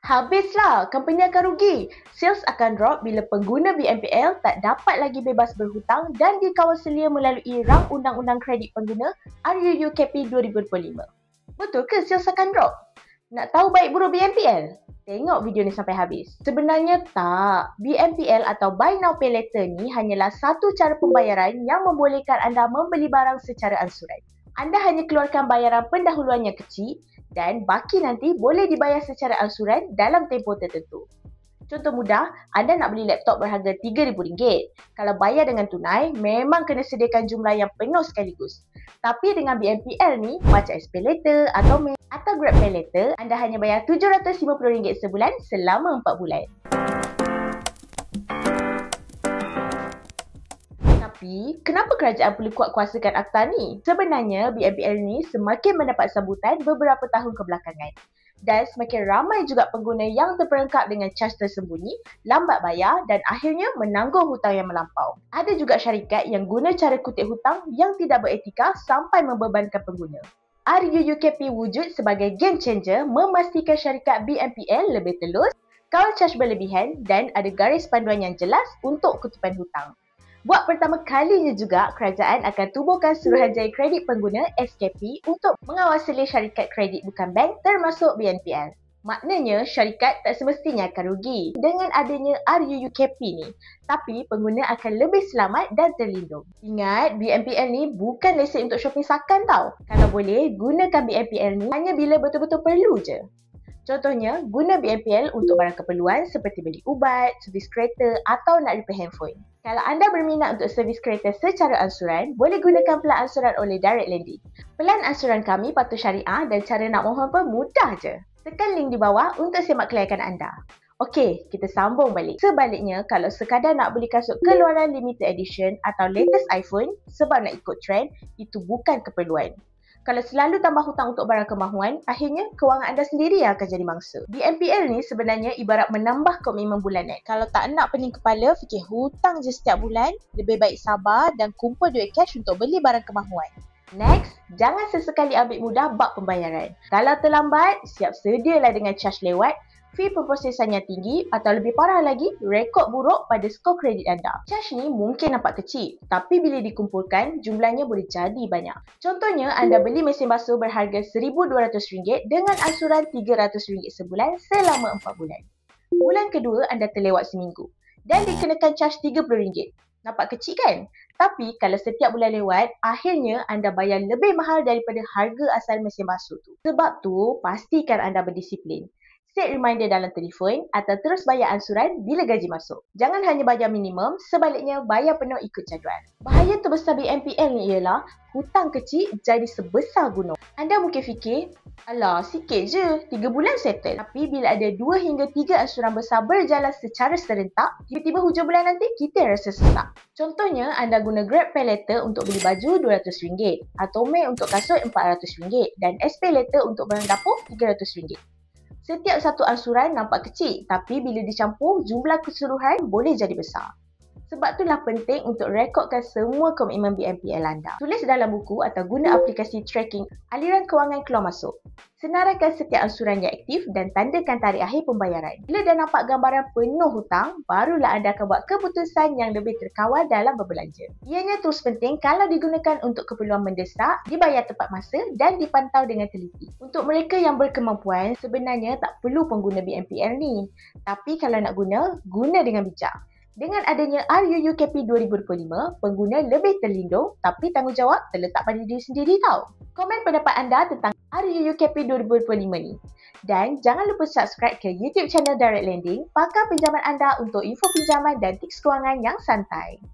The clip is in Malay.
Habislah, company akan rugi. Sales akan drop bila pengguna BNPL tak dapat lagi bebas berhutang dan dikawal selia melalui Rang Undang-Undang Kredit Pengguna RUUKP 2025. Betul ke sales akan drop? Nak tahu baik buruk BNPL? Tengok video ni sampai habis. Sebenarnya tak. BNPL atau Buy Now Pay Later ni hanyalah satu cara pembayaran yang membolehkan anda membeli barang secara ansuran. Anda hanya keluarkan bayaran pendahuluan yang kecil dan baki nanti boleh dibayar secara ansuran dalam tempoh tertentu. Contoh mudah, anda nak beli laptop berharga RM3,000. Kalau bayar dengan tunai, memang kena sediakan jumlah yang penuh sekaligus. Tapi dengan BNPL ni, macam SPay Later atau Grab Pay Later, anda hanya bayar RM750 sebulan selama 4 bulan. Tapi, kenapa kerajaan perlu kuat kuasakan Akta ni? Sebenarnya, BNPL ni semakin mendapat sambutan beberapa tahun kebelakangan. Dan semakin ramai juga pengguna yang terperangkap dengan caj tersembunyi, lambat bayar dan akhirnya menanggung hutang yang melampau. Ada juga syarikat yang guna cara kutip hutang yang tidak beretika sampai membebankan pengguna. RUUKP wujud sebagai game changer memastikan syarikat BNPL lebih telus, kawal caj berlebihan dan ada garis panduan yang jelas untuk kutipan hutang. Buat pertama kalinya juga, kerajaan akan tubuhkan Suruhanjaya Kredit Pengguna SKP untuk mengawasi syarikat kredit bukan bank termasuk BNPL. Maknanya, syarikat tak semestinya akan rugi dengan adanya RUUKP ni. Tapi, pengguna akan lebih selamat dan terlindung. Ingat, BNPL ni bukan lesen untuk shopping sakan tau. Kalau boleh, gunakan BNPL ni hanya bila betul-betul perlu je. Contohnya, guna BNPL untuk barang keperluan seperti beli ubat, servis kereta atau nak repair handphone. Kalau anda berminat untuk servis kereta secara ansuran, boleh gunakan pelan ansuran oleh Direct Lending. Pelan ansuran kami patuh syariah dan cara nak mohon pun mudah je. Tekan link di bawah untuk semak kelayakan anda. Okey, kita sambung balik. Sebaliknya, kalau sekadar nak beli kasut keluaran limited edition atau latest iPhone sebab nak ikut trend, itu bukan keperluan. Kalau selalu tambah hutang untuk barang kemahuan, akhirnya kewangan anda sendiri yang akan jadi mangsa. BNPL ni sebenarnya ibarat menambah komitmen bulanan. Kalau tak nak pening kepala, fikir hutang je setiap bulan, lebih baik sabar dan kumpul duit cash untuk beli barang kemahuan. Next, jangan sesekali ambil mudah bab pembayaran. Kalau terlambat, siap sedialah dengan caj lewat, fee pemprosesan yang tinggi atau lebih parah lagi, rekod buruk pada skor kredit anda. Caj ni mungkin nampak kecil, tapi bila dikumpulkan, jumlahnya boleh jadi banyak. Contohnya, anda beli mesin basuh berharga RM1,200 dengan ansuran RM300 sebulan selama 4 bulan. Bulan kedua, anda terlewat seminggu dan dikenakan caj RM30. Nampak kecil kan? Tapi kalau setiap bulan lewat, akhirnya anda bayar lebih mahal daripada harga asal mesin basuh tu. Sebab tu, pastikan anda berdisiplin. Set reminder dalam telefon atau terus bayar ansuran bila gaji masuk. Jangan hanya bayar minimum, sebaliknya bayar penuh ikut jadual. Bahaya terbesar BNPL ni ialah hutang kecil jadi sebesar gunung. Anda mungkin fikir, alah sikit je, 3 bulan settle. Tapi bila ada 2 hingga 3 ansuran besar berjalan secara serentak, tiba-tiba hujung bulan nanti kita rasa sesak. Contohnya, anda guna Grab Pay Later untuk beli baju RM200 atau May untuk kasut RM400 dan SPay Later untuk barang dapur RM300. Setiap satu ansuran nampak kecil, tapi bila dicampur, jumlah keseluruhan boleh jadi besar. Sebab itulah penting untuk rekodkan semua komitmen BNPL anda. Tulis dalam buku atau guna aplikasi tracking aliran kewangan keluar masuk. Senaraikan setiap ansuran yang aktif dan tandakan tarikh akhir pembayaran. Bila dah nampak gambaran penuh hutang, barulah anda akan buat keputusan yang lebih terkawal dalam berbelanja. Ianya terus penting kalau digunakan untuk keperluan mendesak, dibayar tepat masa dan dipantau dengan teliti. Untuk mereka yang berkemampuan, sebenarnya tak perlu pengguna BNPL ni. Tapi kalau nak guna dengan bijak. Dengan adanya RUUKP 2025, pengguna lebih terlindung tapi tanggungjawab terletak pada diri sendiri tau. Komen pendapat anda tentang RUUKP 2025 ni. Dan jangan lupa subscribe ke YouTube channel Direct Lending, pakar pinjaman anda untuk info pinjaman dan tips kewangan yang santai.